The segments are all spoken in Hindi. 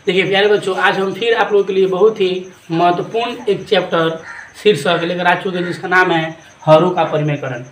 देखिए प्यारे बच्चों, आज हम फिर आप लोगों के लिए बहुत ही महत्वपूर्ण एक चैप्टर शीर्षक लेकर आ चुके हैं जिसका नाम है हरों का परिमेयकरण।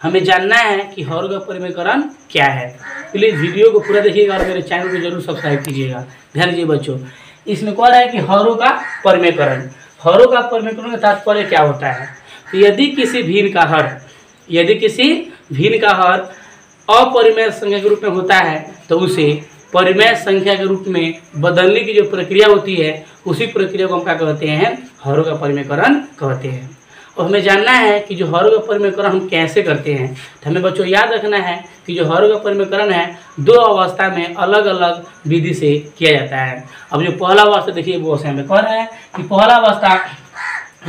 हमें जानना है कि हरों का परिमेयकरण क्या है। प्लीज़ वीडियो को पूरा देखिएगा और मेरे चैनल को जरूर सब्सक्राइब कीजिएगा। ध्यान दीजिए बच्चों, इसमें कह रहा है कि हरों का परिमेयकरण। हरों का परिमेयकरण का तात्पर्य क्या होता है? तो यदि किसी भिन्न का हर अपरिमेय संख्या के रूप में होता है तो उसे परिमेय संख्या के रूप में बदलने की जो प्रक्रिया होती है उसी प्रक्रिया को हम क्या कहते हैं? हरों का परिमेयकरण कहते हैं। और हमें जानना है कि जो हरों का परिमेयकरण हम कैसे करते हैं। तो हमें बच्चों याद रखना है कि जो हरों का परिमेयकरण है दो अवस्था में अलग अलग विधि से किया जाता है। अब जो पहला अवस्था देखिए वो हमें कह रहा है कि पहला अवस्था,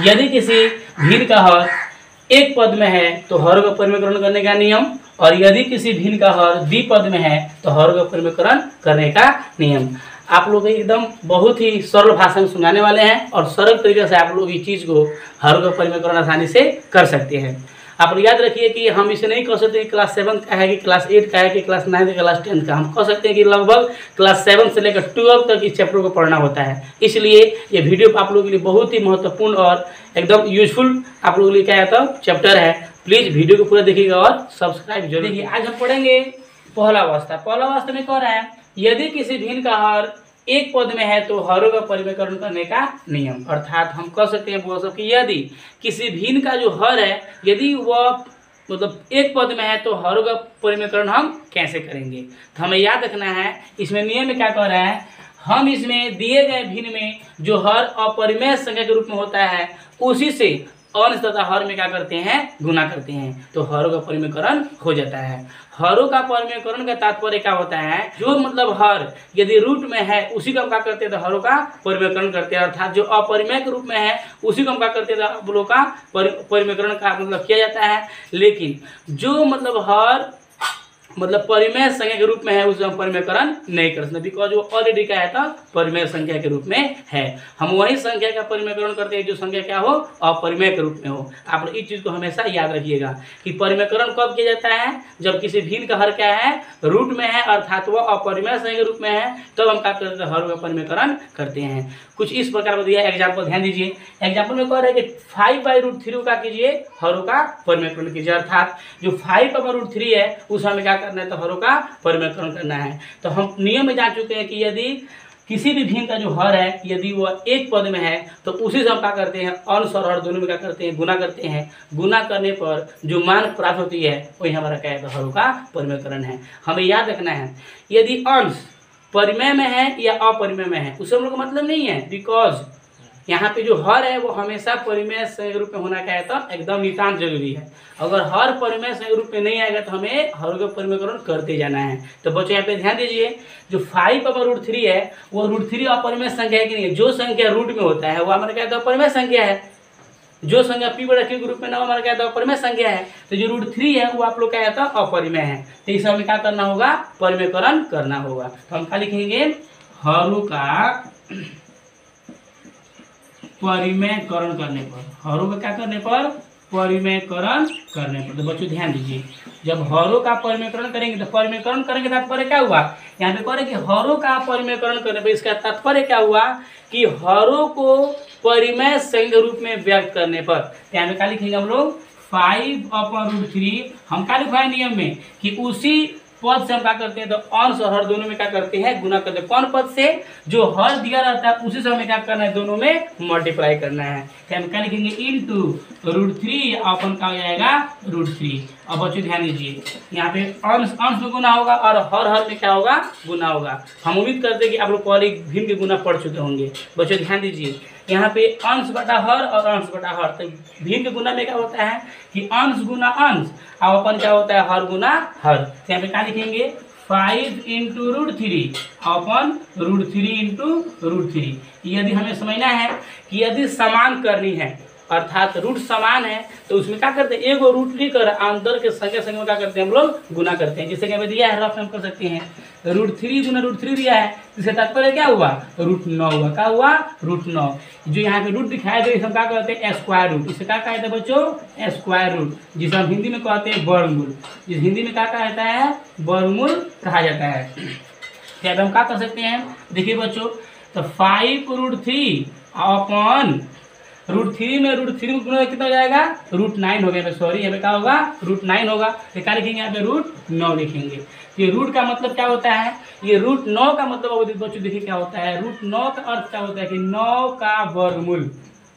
यदि किसी भिन्न का हर एक पद में है तो हरों का परिमेयकरण करने का नियम, और यदि किसी भिन्न का हर द्विपद में है तो हरों का परिमेयकरण करने का नियम। आप लोग एकदम बहुत ही सरल भाषा में समझाने वाले हैं और सरल तरीके से आप लोग इस चीज़ को हरों का परिमेयकरण आसानी से कर सकते हैं। आप लोग याद रखिए कि हम इसे नहीं कह सकते कि क्लास 7 का है कि क्लास 8 का है कि क्लास 9 का क्लास 10 का। हम कह सकते हैं कि लगभग क्लास 7 से लेकर 12 तक इस चैप्टर को पढ़ना होता है। इसलिए ये वीडियो आप लोगों के लिए बहुत ही महत्वपूर्ण और एकदम यूजफुल आप लोगों के लिए क्या है चैप्टर है। प्लीज़ वीडियो को पूरा देखिएगा और सब्सक्राइब जरूर। देखिए आज हम पढ़ेंगे पहला अवस्था। पहला अवस्था में कह रहा है यदि किसी भिन्न का हर एक पद में है तो हरों का परिमेयकरण करने का नियम। अर्थात हम कह सकते हैं वो सब कि यदि किसी भिन्न का जो हर है यदि वह मतलब एक पद में है तो हरों का परिमेयकरण हम कैसे करेंगे। तो हमें याद रखना है इसमें नियम में क्या कह रहा है, हम इसमें दिए गए भिन्न में जो हर अपरिमेय संख्या के रूप में होता है उसी से अंश तथा हर में क्या करते हैं? गुना करते हैं, तो हरों का परिमेयकरण हो जाता है। हरों का परिमेयकरण का तात्पर्य क्या होता है, जो मतलब हर यदि रूट में है उसी को हम क्या करते हैं तो हरों का परिमेयकरण करते हैं। अर्थात जो अपरिमेय के रूप में है उसी को हम क्या करते हैं तो हरों का परिमेयकरण का मतलब किया जाता है। लेकिन जो मतलब हर मतलब परिमेय संख्या के रूप में है उसे हम परिमेयकरण नहीं कर सकते, बिकॉज वो ऑलरेडी क्या है तो परिमेय संख्या के रूप में है। हम वही संख्या का परिमेयकरण करते हैं जो संख्या क्या हो अपरिमेय के रूप में हो। आप लोग इस चीज को हमेशा याद रखिएगा कि परिमेयकरण कब किया जाता है, जब किसी भिन्न का हर क्या है रूट में है अर्थात वो अपरिमेय संख्या के रूप में है, तब हम क्या करते हैं हरों का परिमेयकरण करते हैं। कुछ इस प्रकार का दिया एग्जाम्पल, ध्यान दीजिए। एग्जाम्पल में कह रहे हैं कि 5/√3 का कीजिए हरों का परिमेयकरण कीजिए। अर्थात जो 5/√3 है उस हमें क्या करना है तो हरों का परिमेयकरण करना है। तो हम नियम में जान चुके हैं कि यदि किसी भी भिन्न का जो हर है यदि वह एक पद में है तो उसी से हम क्या करते हैं अंश और हर दोनों में क्या करते हैं गुना करते हैं। गुना करने पर जो मान प्राप्त होती है वही हमारा क्या है तो हरों का परिमेयकरण है। हमें याद रखना है यदि अंश परिमेय में है या अपरिमेय में है उससे हम लोग का मतलब नहीं है, बिकॉज यहाँ पे जो हर है वो हमेशा परिमेय संख्या रूप में होना क्या है तो एकदम नितांत जरूरी है। अगर हर परिमेय संख्या रूप में नहीं आएगा तो हमें हरों का परिमेयकरण करते जाना है। तो बच्चों यहाँ पे ध्यान दीजिए, जो 5/√3 है वो √3 अपरिमेय संख्या है कि नहीं। जो संख्या रूट में होता है वो हमारा क्या है तो परिमेय संख्या है। जो संख्या p/q के रूप में ना हमारा क्या है तो अपरिमेय संख्या है। तो जो √3 है वो आप लोग क्या है तो अपरिमेय है। तो इस हमें क्या करना होगा परिमेयकरण करना होगा। तो हम क्या लिखेंगे हरों का परिमेयकरण करने पर, हरों का क्या करने पर परिमेयकरण करने पर। तो बच्चों ध्यान दीजिए, जब हरों का परिमेयकरण करेंगे तो परिमेयकरण करेंगे तात्पर्य क्या हुआ, यहाँ पे कह रहे कि हरों का परिमेयकरण करने पर इसका तात्पर्य क्या हुआ कि हरों को परिमेय संख्या रूप में व्यक्त करने पर। यहाँ पे क्या लिखेंगे हम लोग 5/√3। हम क्या लिखवाए नियम में कि उसी पद से हम क्या करते हैं तो अंश और हर दोनों में क्या करते हैं गुना करते हैं। कौन पद से? जो हर दिया रहता है उसी से हमें क्या करना है दोनों में मल्टीप्लाई करना है। तो हम क्या लिखेंगे इनटू √3 अपन का हो जाएगा √3। अब बच्चों ध्यान दीजिए यहाँ पे अंश में गुना होगा और हर में क्या होगा गुना होगा। हम उम्मीद करते हैं कि आप लोग पहले भिन्न के गुना पढ़ चुके होंगे। बच्चों ध्यान दीजिए यहाँ पे अंश बटा हर और अंश बटा हर। तो भिन्न के गुना में क्या होता है कि अंश गुना अंश और अपन क्या होता है हर गुना हर। तो यहाँ पे क्या लिखेंगे 5 × √3 अपन √3 × √3। यदि हमें समझना है कि यदि समान करनी है अर्थात रूट समान है तो उसमें क्या करते हैं एगो रूट लेकर अंतर के संख्या संख्या में क्या करते हैं हम लोग गुना करते हैं। जैसे कि हमें दिया है रफ में हम कर सकते हैं √3 × √3 दिया है, इसका तात्पर्य क्या हुआ √9 हुआ। क्या हुआ √9। जो यहाँ पे रूट दिखाया गया इसे क्या कहते हैं स्क्वायर रूट। इसे क्या कहते हैं बच्चों स्क्वायर रूट, जिसे हम हिंदी में कहते हैं वर्गमूल। जिस हिंदी में क्या कहता है वर्गमूल कहा जाता है। क्या हम क्या कर सकते हैं देखिए बच्चों तो 5√3 अपॉन √3 में √3 गुना कितना हो जाएगा, √9 हो गया। सॉरी यहाँ पे क्या होगा, √9 होगा। तो क्या लिखेंगे यहाँ पे, √9 लिखेंगे। ये रूट का मतलब क्या होता है, ये √9 का मतलब अब बच्चों देखिए क्या होता है। √9 का अर्थ क्या होता है कि 9 का वर्गमूल,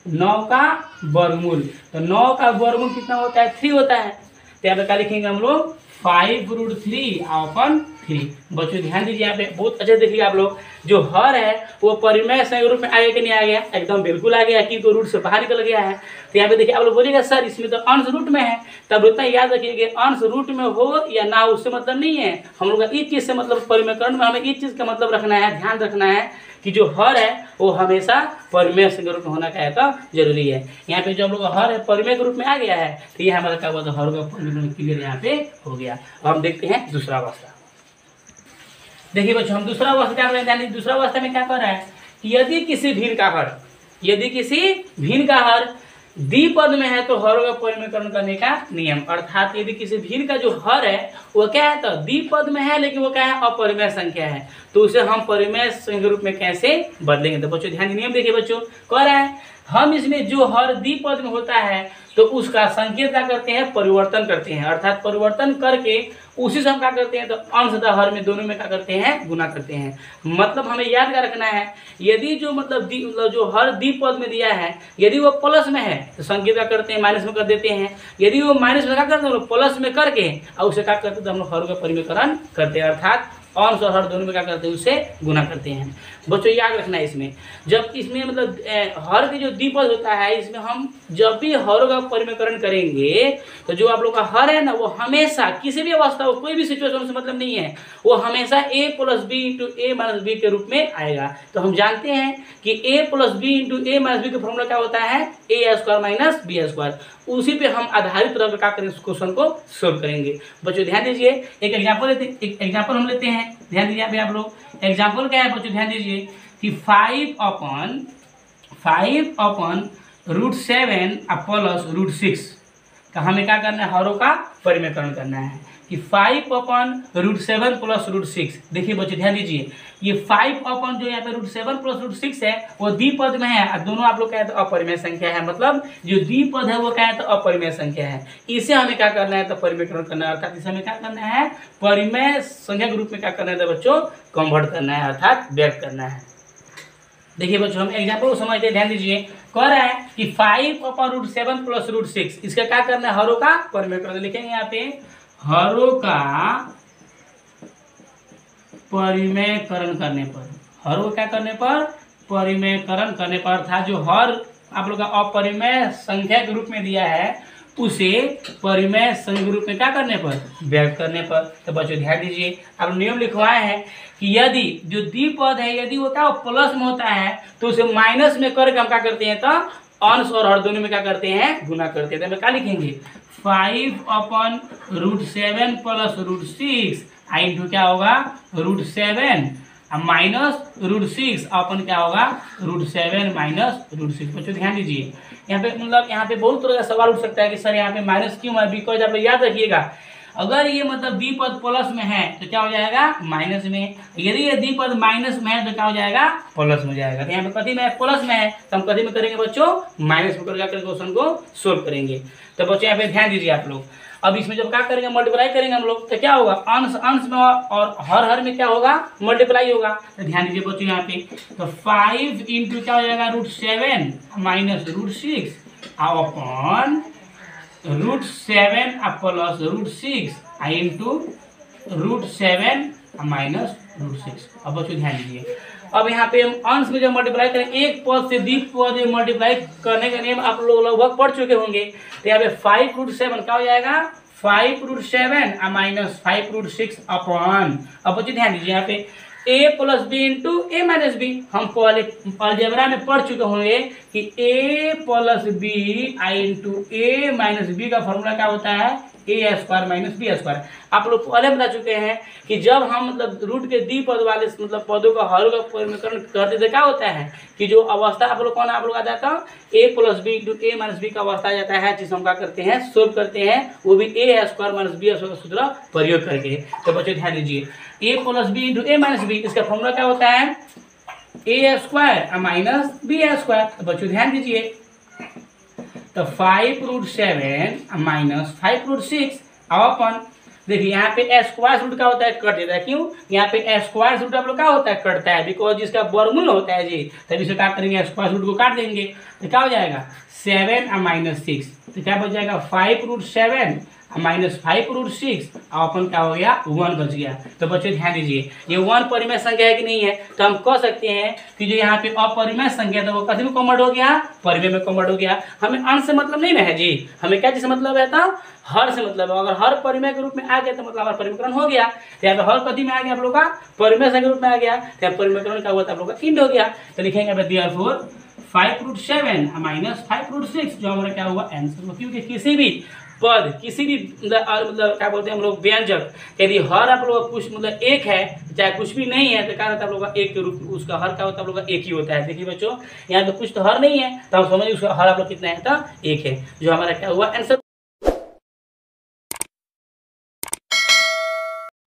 9 का वर्गमूल। तो 9 का वर्गमूल कितना होता है, 3 होता है। तो यहाँ पे क्या लिखेंगे हम लोग, 5√3 अपॉन 3। बच्चों ध्यान दीजिए यहाँ पे बहुत अच्छे देखिए आप लोग, जो हर है वो परिमेय संख्या रूप में आ गया कि नहीं आ गया, एकदम बिल्कुल आ गया, क्योंकि रूट से बाहर निकल गया है। तो यहाँ पे देखिए आप लोग बोलिएगा सर इसमें तो अंश रूट में है, तब उतना याद रखिए अंश रूट में हो या ना उससे मतलब नहीं है। हम लोग का इस चीज से मतलब परिमेयकरण में हमें इस चीज का मतलब रखना है, ध्यान रखना है कि जो हर है वो हमेशा परिमेय संख्या रूप में होना क्या है तो जरूरी है। यहाँ पे जो हम लोग हर है परिमेय के रूप में आ गया है, तो ये हमारा क्या हुआ था, हर का परिमेय क्लियर यहाँ पे हो गया। अब हम देखते हैं दूसरा अवस्था। देखिए बच्चों हम दूसरा अवस्था क्या कर रहे हैं, दूसरा अवस्था में क्या कर रहा है कि यदि किसी भिन्न का हर, यदि किसी भिन्न का हर द्विपद में है तो हरों का परिमेयकरण करने का नियम, अर्थात यदि किसी भिन्न का जो हर है वो क्या है तो द्विपद में है, लेकिन वो क्या है अपरिमेय संख्या है, तो उसे हम परिमेय संख्या रूप में कैसे बदलेंगे। तो बच्चों ध्यान नियम देखिए बच्चों, कह रहा है हम इसमें जो हर द्विपद में होता है तो उसका संकेत क्या करते हैं, परिवर्तन करते हैं, अर्थात परिवर्तन करके उसी से हम क्या करते हैं तो अंशतः हर में दोनों में क्या करते हैं, गुना करते हैं। मतलब हमें याद क्या रखना है, यदि जो मतलब जो हर द्विपद में दिया है यदि वो प्लस में है तो संकेत क्या करते हैं, माइनस में कर देते हैं। यदि वो माइनस में क्या करते हैं, प्लस में करके और उसे क्या करते हैं तो हम लोग हर का परिमेयकरण करते हैं, अर्थात अंश और हर दोनों में क्या करते हैं, उससे गुना करते हैं। बच्चों याद रखना है इसमें, जब इसमें मतलब हर के जो द्विपद होता है इसमें हम जब भी हरों का परिमेयकरण करेंगे तो जो आप लोग का हर है ना वो हमेशा किसी भी अवस्था हो, कोई भी सिचुएशन से मतलब नहीं है, वो हमेशा a + b × a - b के रूप में आएगा। तो हम जानते हैं कि a + b × a - b का फॉर्मूला क्या होता है, a² - b²। उसी पे हम आधारित रह क्या करेंगे, क्वेश्चन को सोल्व करेंगे। बच्चों ध्यान दीजिए, एक एग्जाम्पल हम लेते हैं, ध्यान दीजिए यहाँ पे आप लोग। एग्जाम्पल क्या है बच्चों, ध्यान दीजिए कि 5 अपॉन √7 प्लस √6 का हमें क्या करना है, हरों का परिमेयकरण करना है कि 5 अपॉन √7 प्लस √6। देखिए बच्चों ध्यान दीजिए, ये 5 अपॉन जो यहाँ पे √7 प्लस √6 है वो द्विपद में है, और दोनों आप लोग क्या है तो अपरिमेय संख्या है, मतलब जो द्विपद है वो क्या है तो अपरिमेय संख्या है। इसे हमें क्या करना है तो परिमेयकरण करना है, अर्थात इसे हमें क्या करना है, परिमेय संख्या के रूप में क्या करना है तो बच्चों कन्वर्ट करना है, अर्थात व्यक्त करना है। देखिए बच्चों हम एग्जाम्पल को समझते हैं, ध्यान दीजिए। कह रहा है कि 5 अपॉन √7 प्लस √6 इसका क्या करना है, हरों का परिमेयकरण। लिखेंगे यहाँ पे हरों का परिमेयकरण करने पर, हरों क्या करने पर, परिमेयकरण करने पर, अर्थात जो हर आप लोग का अपरिमेय संख्या के रूप में दिया है उसे परिमेय संख्या के रूप में क्या करने पर, व्यक्त करने पर। तो बच्चों ध्यान दीजिए, अब नियम लिखवाए हैं कि यदि जो द्विपद है यदि वो क्या प्लस में होता है तो उसे माइनस में करके हम क्या करते हैं तो अंश और हर दोनों में क्या करते हैं, गुना करते हैं। तो क्या लिखेंगे, 5 अपॉन √7 प्लस √6 इंटू क्या होगा √7 माइनस √6 अपन क्या होगा √7 माइनस √6। बच्चों ध्यान दीजिए, यहाँ पे मतलब यहाँ पे बहुत तरह का सवाल उठ सकता है कि सर यहाँ पे माइनस क्यों है, बिकॉज आप याद रखिएगा अगर ये मतलब द्विपद प्लस में है तो क्या हो जाएगा माइनस में, यदि ये द्विपद माइनस में है तो क्या हो जाएगा प्लस में हो जाएगा। तो यहाँ पे कथी में प्लस में है तो हम कथी में करेंगे बच्चों, माइनस में करके क्वेश्चन को सोल्व करेंगे। तो बच्चों यहाँ पे ध्यान दीजिए आप लोग, अब इसमें जब क्या करेंगे मल्टीप्लाई करेंगे हम लोग तो क्या होगा, अंश अंश में और हर में क्या होगा मल्टीप्लाई होगा। तो ध्यान दीजिए बच्चों यहाँ पे, तो 5 इंटू क्या हो जाएगा √7 minus √6 upon √7 plus √6 into √7 minus √6। अब बच्चों ध्यान दीजिए, अब यहाँ पे हम अंश में जब मल्टीप्लाई करें एक पद से द्विपद में मल्टीप्लाई करने का नियम आप लोग लगभग पढ़ चुके होंगे। तो यहाँ पे 5√7 क्या हो जाएगा 5√7 माइनस 5√6 अपॉन, अब बच्चों ध्यान दीजिए यहाँ पे a + b into a - b, हम पहले अलजेब्रा में पढ़ चुके होंगे कि a + b into a - b का फॉर्मूला क्या होता है a² - b²। आप लोग पहले बता चुके हैं कि जब हम मतलब रूट के द्विपद वाले मतलब पदों का हरों का परिमेयकरण करते थे क्या होता है कि जो अवस्था आप लोग कौन आप लोग आ जाता है a + b into a - b का अवस्था आ जाता है, जिसे हम क्या करते हैं सोल्व करते हैं, वो भी a² - b² का सूत्र प्रयोग करके। तो बच्चों ध्यान दीजिए a + b into a - b इसका फॉर्मूला क्या होता है ए स्क्वायर माइनस बी स्क्वायर। तो बच्चों ध्यान दीजिए, तो 5√7 माइनस 5√6 अपन देखिए यहाँ पे स्क्वायर रूट का होता है कट देता है। क्यों? यहाँ पे स्क्वायर रूट आप लोग का होता है कटता है, बिकॉज जिसका वर्गमूल होता है जी, तभी से क्या करेंगे स्क्वायर रूट को काट देंगे। तो क्या हो जाएगा 7 माइनस 6, तो क्या बच जाएगा 5√7 माइनस 5√6 और अपन क्या हो गया 1 बच गया। तो बच्चों ध्यान दीजिए, ये 1 परिमेय संख्या है कि नहीं है, तो हम कह सकते हैं कि जो यहाँ पे अपरिमेय संख्या था वो कथी में कन्वर्ट हो गया, परिमेय में कन्वर्ट हो गया। हमें अंश से मतलब नहीं ना है जी, हमें क्या चीज से मतलब है, था हर से मतलब है। अगर हर परिमेय के रूप में आ गया तो मतलब हमारा परिमेयकरण हो गया। तो यहाँ पे हर कथी में आ गया आप लोग का, परिमेय संख्या के रूप में आ गया, तो यहाँ परिमेयकरण क्या हुआ था आप लोग का इंड हो गया। तो लिखेंगे देयरफॉर 5√7 माइनस 5√6 जो हमारा क्या हुआ आंसर। क्योंकि किसी भी पद, किसी भी मतलब क्या बोलते हैं हम लोग व्यंजक, यदि हर आप लोग का कुछ मतलब एक है, चाहे कुछ भी नहीं है, तो क्या होता है आप लोग का एक के रूप, उसका हर क्या होता है आप लोग का एक ही होता है। देखिए बच्चों यहाँ पे कुछ तो हर नहीं है, तो हम समझिए उसका हर आप लोग कितना है, तो एक है, जो हमारा क्या हुआ आंसर।